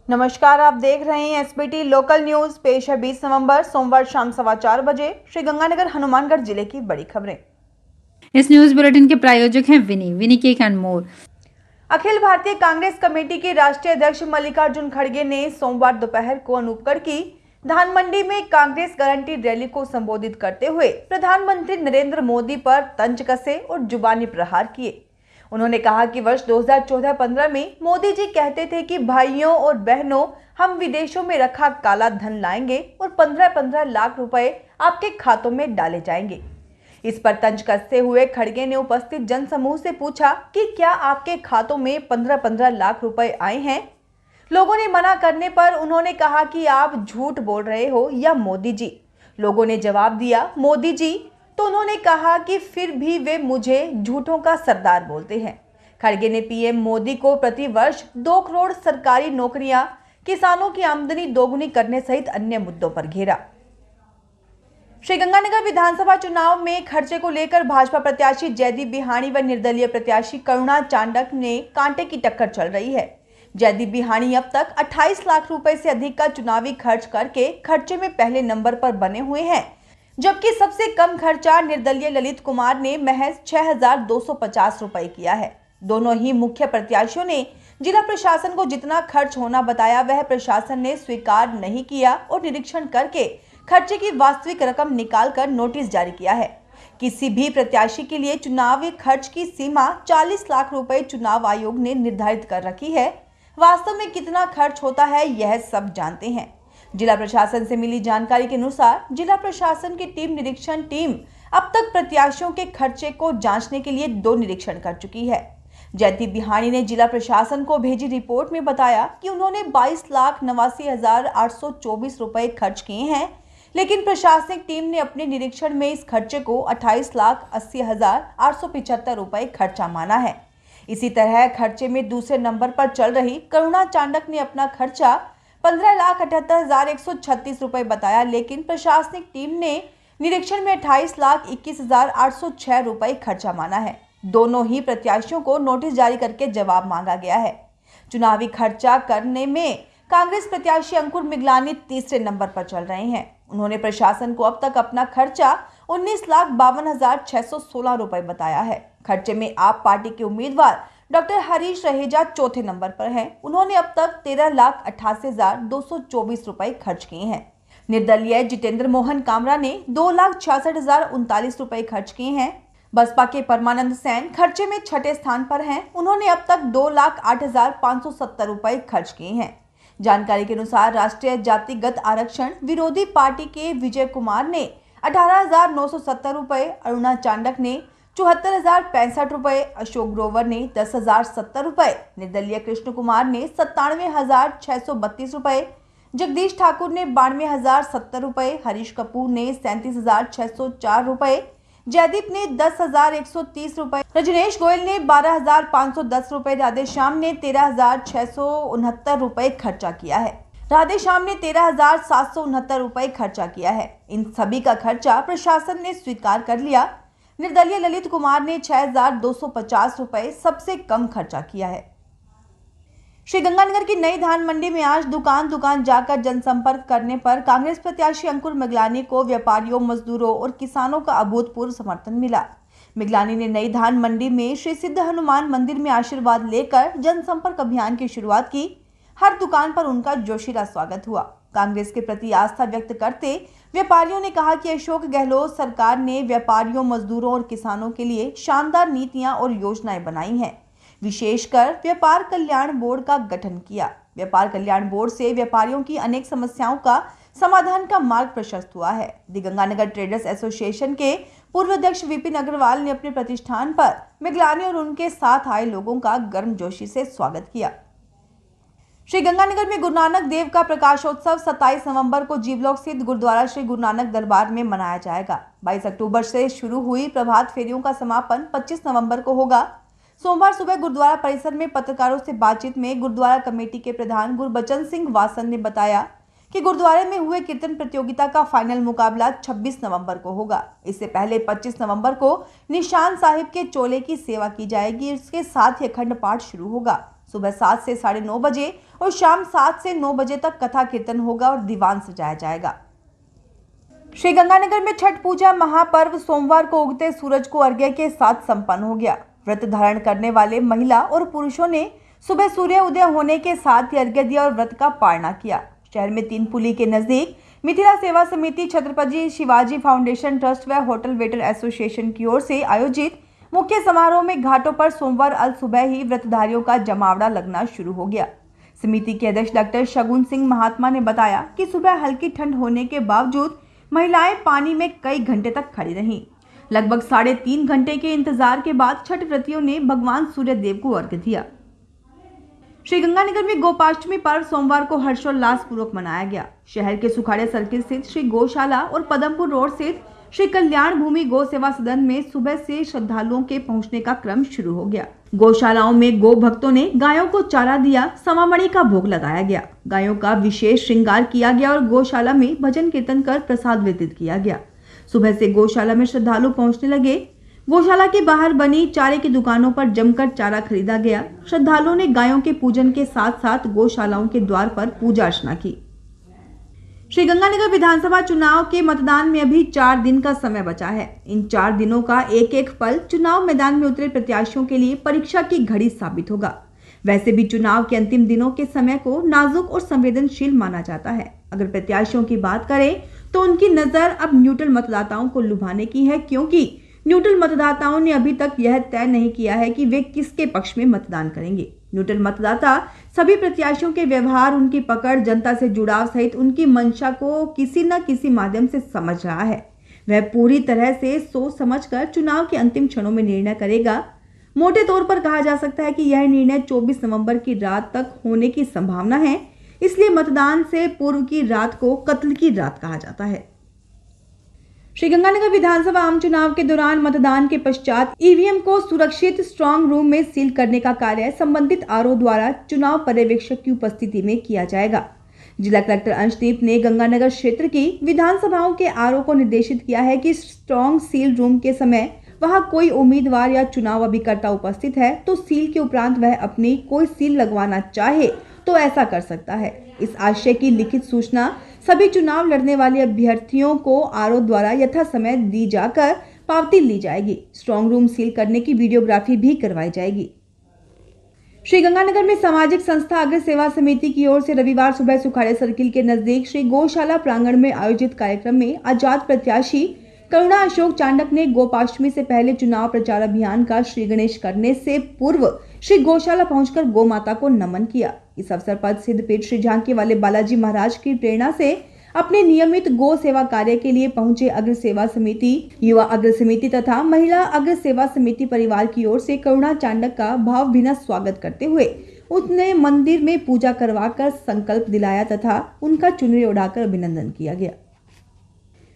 नमस्कार, आप देख रहे हैं एसबीटी लोकल न्यूज। पेश है 20 नवंबर सोमवार शाम 4:15 बजे श्रीगंगानगर हनुमानगढ़ जिले की बड़ी खबरें। इस न्यूज बुलेटिन के प्रायोजक हैं विनी cake and more. Akhil Bharatiya Congress committee के राष्ट्रीय अध्यक्ष मल्लिकार्जुन खड़गे ने सोमवार दोपहर को अनूपगढ़ की धान मंडी में कांग्रेस गारंटी रैली को संबोधित करते हुए प्रधानमंत्री नरेंद्र मोदी पर तंज कसे और जुबानी प्रहार किए। उन्होंने कहा कि वर्ष 2014-15 में मोदी जी कहते थे कि भाइयों और बहनों, हम विदेशों में रखा काला धन लाएंगे और 15-15 लाख रुपए आपके खातों में डाले जाएंगे। इस पर तंज कसते हुए खड़गे ने उपस्थित जनसमूह से पूछा कि क्या आपके खातों में 15-15 लाख रुपए आए हैं। लोगों ने मना करने पर उन्होंने कहा कि आप झूठ बोल रहे हो या मोदी जी। लोगों ने जवाब दिया, मोदी जी। तो उन्होंने कहा कि फिर भी वे मुझे झूठों का सरदार बोलते हैं। खड़गे ने पीएम मोदी को प्रति वर्ष 2 करोड़ सरकारी नौकरियां, किसानों की आमदनी दोगुनी करने सहित अन्य मुद्दों पर घेरा। श्रीगंगानगर विधानसभा चुनाव में खर्चे को लेकर भाजपा प्रत्याशी जयदीप बिहाणी व निर्दलीय प्रत्याशी करुणा चांडक ने कांटे की टक्कर चल रही है। जयदीप बिहाणी अब तक 28 लाख रुपए से अधिक का चुनावी खर्च करके खर्चे में पहले नंबर पर बने हुए हैं, जबकि सबसे कम खर्चा निर्दलीय ललित कुमार ने महज 6,250 रुपए किया है। दोनों ही मुख्य प्रत्याशियों ने जिला प्रशासन को जितना खर्च होना बताया वह प्रशासन ने स्वीकार नहीं किया और निरीक्षण करके खर्चे की वास्तविक रकम निकालकर नोटिस जारी किया है। किसी भी प्रत्याशी के लिए चुनावी खर्च की सीमा 40 लाख रुपए चुनाव आयोग ने निर्धारित कर रखी है। वास्तव में कितना खर्च होता है यह सब जानते हैं। जिला प्रशासन से मिली जानकारी के अनुसार जिला प्रशासन की टीम निरीक्षण टीम अब तक प्रत्याशियों के खर्चे को जांचने के लिए 2 निरीक्षण कर चुकी है। जयदीप बिहाणी ने जिला प्रशासन को भेजी रिपोर्ट में बताया कि उन्होंने 22,89,824 रुपए खर्च किए हैं, लेकिन प्रशासनिक टीम ने अपने निरीक्षण में इस खर्चे को 28,80,875 रुपए खर्चा माना है। इसी तरह खर्चे में दूसरे नंबर पर चल रही करुणा चांडक ने अपना खर्चा 15,78,136 रुपए बताया, लेकिन प्रशासनिक टीम ने निरीक्षण में 28,21,806 रुपए खर्चा माना है। दोनों ही प्रत्याशियों को नोटिस जारी करके जवाब मांगा गया है। चुनावी खर्चा करने में कांग्रेस प्रत्याशी अंकुर मिगलानी तीसरे नंबर पर चल रहे हैं। उन्होंने प्रशासन को अब तक अपना खर्चा 19,52,616 रुपए बताया है। खर्चे में आप पार्टी के उम्मीदवार डॉक्टर हरीश रहेजा चौथे नंबर पर हैं। उन्होंने अब तक 13,88,224 रुपए खर्च किए हैं। निर्दलीय जितेंद्र मोहन कामरा ने 2,66,039 रुपए खर्च किए हैं। बसपा के परमानंद सैन खर्चे में छठे स्थान पर हैं। उन्होंने अब तक 2,08,570 रुपए खर्च किए हैं। जानकारी के अनुसार राष्ट्रीय जातिगत आरक्षण विरोधी पार्टी के विजय कुमार ने 18,970 रुपए, अरुणा चांडक ने 74,065 रुपए, अशोक ग्रोवर ने 10,070 रुपए, निर्दलीय कृष्ण कुमार ने 97,632 रुपए, जगदीश ठाकुर ने 92,070 रुपए, हरीश कपूर ने 37,604 रुपए, जयदीप ने 10,130 रुपए, रजनेश गोयल ने 12,510 रुपए, राधेश्याम ने 13,669 रुपए खर्चा किया है। राधेश्याम ने 13,769 रुपए खर्चा किया है। इन सभी का खर्चा प्रशासन ने स्वीकार कर लिया। निर्दलीय ललित कुमार ने 6,250 रुपए सबसे कम खर्चा किया है। श्रीगंगानगर की नई धान मंडी में आज दुकान जाकर जनसंपर्क करने पर कांग्रेस प्रत्याशी अंकुर मिगलानी को व्यापारियों, मजदूरों और किसानों का अभूतपूर्व समर्थन मिला। मिगलानी ने नई धान मंडी में श्री सिद्ध हनुमान मंदिर में आशीर्वाद लेकर जनसंपर्क अभियान की शुरुआत की। हर दुकान पर उनका जोशीला स्वागत हुआ। कांग्रेस के प्रति आस्था व्यक्त करते व्यापारियों ने कहा कि अशोक गहलोत सरकार ने व्यापारियों, मजदूरों और किसानों के लिए शानदार नीतियां और योजनाएं बनाई हैं। विशेषकर व्यापार कल्याण बोर्ड का गठन किया। व्यापार कल्याण बोर्ड से व्यापारियों की अनेक समस्याओं का समाधान का मार्ग प्रशस्त हुआ है। दी गंगानगर ट्रेडर्स एसोसिएशन के पूर्व अध्यक्ष विपिन अग्रवाल ने अपने प्रतिष्ठान पर मिगलानी और उनके साथ आए लोगों का गर्मजोशी से स्वागत किया। श्रीगंगानगर में गुरु नानक देव का प्रकाशोत्सव 27 नवंबर को जीवलोक स्थित गुरुद्वारा श्री गुरु नानक दरबार में मनाया जाएगा। 22 अक्टूबर से शुरू हुई प्रभात फेरियों का समापन 25 नवंबर को होगा। सोमवार सुबह गुरुद्वारा परिसर में पत्रकारों से बातचीत में गुरुद्वारा कमेटी के प्रधान गुरबचन सिंह वासन ने बताया कि गुरुद्वारे में हुए कीर्तन प्रतियोगिता का फाइनल मुकाबला 26 नवंबर को होगा। इससे पहले 25 नवंबर को निशान साहिब के चोले की सेवा की जाएगी। इसके साथ ही अखंड पाठ शुरू होगा। सुबह 7 से 9:30 बजे और शाम 7 से 9 बजे तक कथा कीर्तन होगा और दीवान सजाया जाएगा। श्रीगंगानगर में छठ पूजा महापर्व सोमवार को उगते सूरज को अर्घ्य के साथ संपन्न हो गया। व्रत धारण करने वाले महिला और पुरुषों ने सुबह सूर्य उदय होने के साथ ही अर्घ्य दिया और व्रत का पारणा किया। शहर में 3 पुली के नजदीक मिथिला सेवा समिति, छत्रपति शिवाजी फाउंडेशन ट्रस्ट व होटल वेटर एसोसिएशन की ओर से आयोजित मुख्य समारोह में घाटों पर सोमवार अल सुबह ही व्रतधारियों का जमावड़ा लगना शुरू हो गया। समिति के अध्यक्ष डॉक्टर शगुन सिंह महात्मा ने बताया कि सुबह हल्की ठंड होने के बावजूद महिलाएं पानी में कई घंटे तक खड़ी रहीं। लगभग 3.5 घंटे के इंतजार के बाद छठ व्रतियों ने भगवान सूर्य देव को अर्घ्य दिया। श्रीगंगानगर में गोपाष्टमी पर्व सोमवार को हर्षोल्लास पूर्वक मनाया गया। शहर के सुखाड़े सर्किल स्थित श्री गौशाला और पदमपुर रोड स्थित श्री कल्याण भूमि गौ सेवा सदन में सुबह से श्रद्धालुओं के पहुंचने का क्रम शुरू हो गया। गौशालाओं में गौ भक्तों ने गायों को चारा दिया, समामणि का भोग लगाया गया, गायों का विशेष श्रृंगार किया गया और गौशाला में भजन कीर्तन कर प्रसाद वितरित किया गया। सुबह से गौशाला में श्रद्धालु पहुंचने लगे। गौशाला के बाहर बनी चारे की दुकानों पर जमकर चारा खरीदा गया। श्रद्धालुओं ने गायों के पूजन के साथ साथ गौशालाओं के द्वार पर पूजा अर्चना की। श्रीगंगानगर विधानसभा चुनाव के मतदान में अभी 4 दिन का समय बचा है। इन 4 दिनों का एक एक पल चुनाव मैदान में उतरे प्रत्याशियों के लिए परीक्षा की घड़ी साबित होगा। वैसे भी चुनाव के अंतिम दिनों के समय को नाजुक और संवेदनशील माना जाता है। अगर प्रत्याशियों की बात करें तो उनकी नजर अब न्यूट्रल मतदाताओं को लुभाने की है, क्योंकि न्यूट्रल मतदाताओं ने अभी तक यह तय नहीं किया है कि वे किसके पक्ष में मतदान करेंगे। न्यूट्रल मतदाता सभी प्रत्याशियों के व्यवहार, उनकी पकड़, जनता से जुड़ाव सहित उनकी मंशा को किसी न किसी माध्यम से समझ रहा है। वह पूरी तरह से सोच समझकर चुनाव के अंतिम क्षणों में निर्णय करेगा। मोटे तौर पर कहा जा सकता है कि यह निर्णय 24 नवंबर की रात तक होने की संभावना है। इसलिए मतदान से पूर्व की रात को कत्ल की रात कहा जाता है। श्रीगंगानगर विधानसभा आम चुनाव के दौरान मतदान के पश्चात ईवीएम को सुरक्षित स्ट्रांग रूम में सील करने का कार्य संबंधित आरओ द्वारा चुनाव पर्यवेक्षक की उपस्थिति में किया जाएगा। जिला कलेक्टर अंशदीप ने गंगानगर क्षेत्र की विधानसभाओं के आरओ को निर्देशित किया है कि स्ट्रांग सील रूम के समय वहां कोई उम्मीदवार या चुनाव अभिकर्ता उपस्थित है तो सील के उपरांत वह अपनी कोई सील लगवाना चाहे तो ऐसा कर सकता है। इस आशय की लिखित सूचना सभी चुनाव लड़ने वाले अभ्यर्थियों को आरओ द्वारा यथा समय दी जाकर पावती ली जाएगी। स्ट्रांग रूम सील करने की वीडियोग्राफी भी करवाई जाएगी। श्रीगंगानगर में सामाजिक संस्था अग्र सेवा समिति की ओर से रविवार सुबह सुखाड़े सर्किल के नजदीक श्री गौशाला प्रांगण में आयोजित कार्यक्रम में आजाद प्रत्याशी करुणा अशोक चांडक ने गोपाष्टमी से पहले चुनाव प्रचार अभियान का श्री गणेश करने से पूर्व श्री गौशाला पहुंचकर गौ माता को नमन किया। इस अवसर पर सिद्धपीठ श्री झांकी वाले बालाजी महाराज की प्रेरणा से अपने नियमित गौ सेवा कार्य के लिए पहुंचे अग्र सेवा समिति, युवा अग्र समिति तथा महिला अग्र सेवा समिति परिवार की ओर से करुणा चांडक का भावभीना स्वागत करते हुए उसने मंदिर में पूजा करवाकर संकल्प दिलाया तथा उनका चुनरी उड़ाकर अभिनंदन किया गया।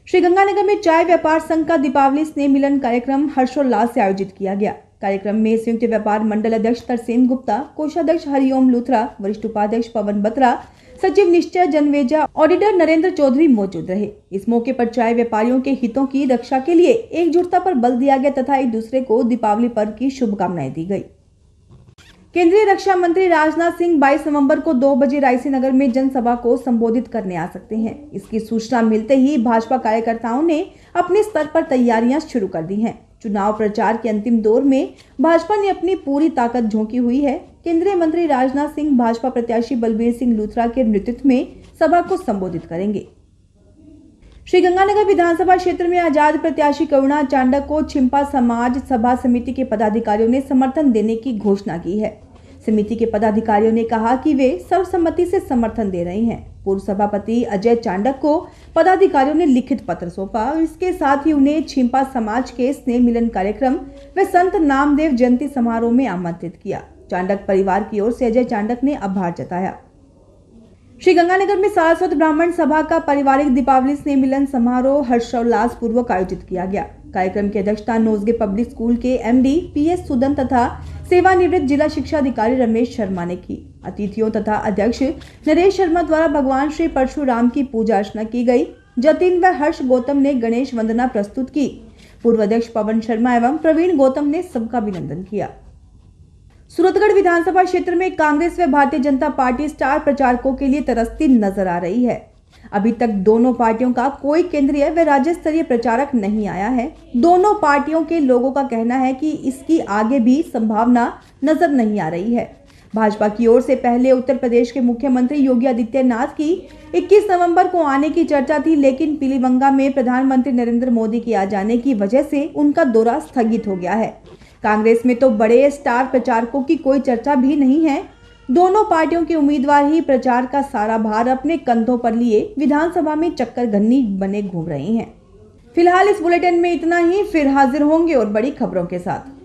श्रीगंगानगर में चाय व्यापार संघ का दीपावली स्नेह मिलन कार्यक्रम हर्षोल्लास से आयोजित किया गया। कार्यक्रम में संयुक्त व्यापार मंडल अध्यक्ष तरसेम गुप्ता, कोषाध्यक्ष हरिओम लूथरा, वरिष्ठ उपाध्यक्ष पवन बत्रा, सचिव निश्चय जनवेजा, ऑडिटर नरेंद्र चौधरी मौजूद रहे। इस मौके पर चाय व्यापारियों के हितों की रक्षा के लिए एकजुटता पर बल दिया गया तथा एक दूसरे को दीपावली पर्व की शुभकामनाएं दी गई। केंद्रीय रक्षा मंत्री राजनाथ सिंह 22 नवंबर को 2 बजे रायसी नगर में जनसभा को संबोधित करने आ सकते हैं। इसकी सूचना मिलते ही भाजपा कार्यकर्ताओं ने अपने स्तर पर तैयारियां शुरू कर दी हैं। चुनाव प्रचार के अंतिम दौर में भाजपा ने अपनी पूरी ताकत झोंकी हुई है। केंद्रीय मंत्री राजनाथ सिंह भाजपा प्रत्याशी बलबीर सिंह लूथरा के नेतृत्व में सभा को संबोधित करेंगे। श्रीगंगानगर विधानसभा क्षेत्र में आजाद प्रत्याशी करुणा चांडक को छिंपा समाज सभा समिति के पदाधिकारियों ने समर्थन देने की घोषणा की है। समिति के पदाधिकारियों ने कहा कि वे सर्वसम्मति से समर्थन दे रहे हैं। पूर्व सभापति अजय चांडक को पदाधिकारियों ने लिखित पत्र सौंपा और इसके साथ ही उन्हें छिंपा समाज के स्नेह मिलन कार्यक्रम व संत नामदेव जयंती समारोह में आमंत्रित किया। चांडक परिवार की ओर से अजय चांडक ने आभार जताया। श्रीगंगानगर में सारस्वत ब्राह्मण सभा का पारिवारिक दीपावली स्नेह मिलन समारोह हर्षोल्लास पूर्वक आयोजित किया गया। कार्यक्रम की अध्यक्षता नोजगे पब्लिक स्कूल के एमडी पीएस सुदन तथा सेवानिवृत्त जिला शिक्षा अधिकारी रमेश शर्मा ने की। अतिथियों तथा अध्यक्ष नरेश शर्मा द्वारा भगवान श्री परशुराम की पूजा अर्चना की गई। जतिन व हर्ष गौतम ने गणेश वंदना प्रस्तुत की। पूर्व अध्यक्ष पवन शर्मा एवं प्रवीण गौतम ने सबका अभिनंदन किया। सूरतगढ़ विधानसभा क्षेत्र में कांग्रेस व भारतीय जनता पार्टी स्टार प्रचारकों के लिए तरसती नजर आ रही है। अभी तक दोनों पार्टियों का कोई केंद्रीय व राज्य स्तरीय प्रचारक नहीं आया है। दोनों पार्टियों के लोगों का कहना है कि इसकी आगे भी संभावना नजर नहीं आ रही है। भाजपा की ओर से पहले उत्तर प्रदेश के मुख्यमंत्री योगी आदित्यनाथ की 21 नवंबर को आने की चर्चा थी, लेकिन पीलीभंगा में प्रधानमंत्री नरेंद्र मोदी के आ जाने की वजह से उनका दौरा स्थगित हो गया है। कांग्रेस में तो बड़े स्टार प्रचारकों की कोई चर्चा भी नहीं है। दोनों पार्टियों के उम्मीदवार ही प्रचार का सारा भार अपने कंधों पर लिए विधानसभा में चक्करघन्नी बने घूम रहे हैं। फिलहाल इस बुलेटिन में इतना ही, फिर हाजिर होंगे और बड़ी खबरों के साथ।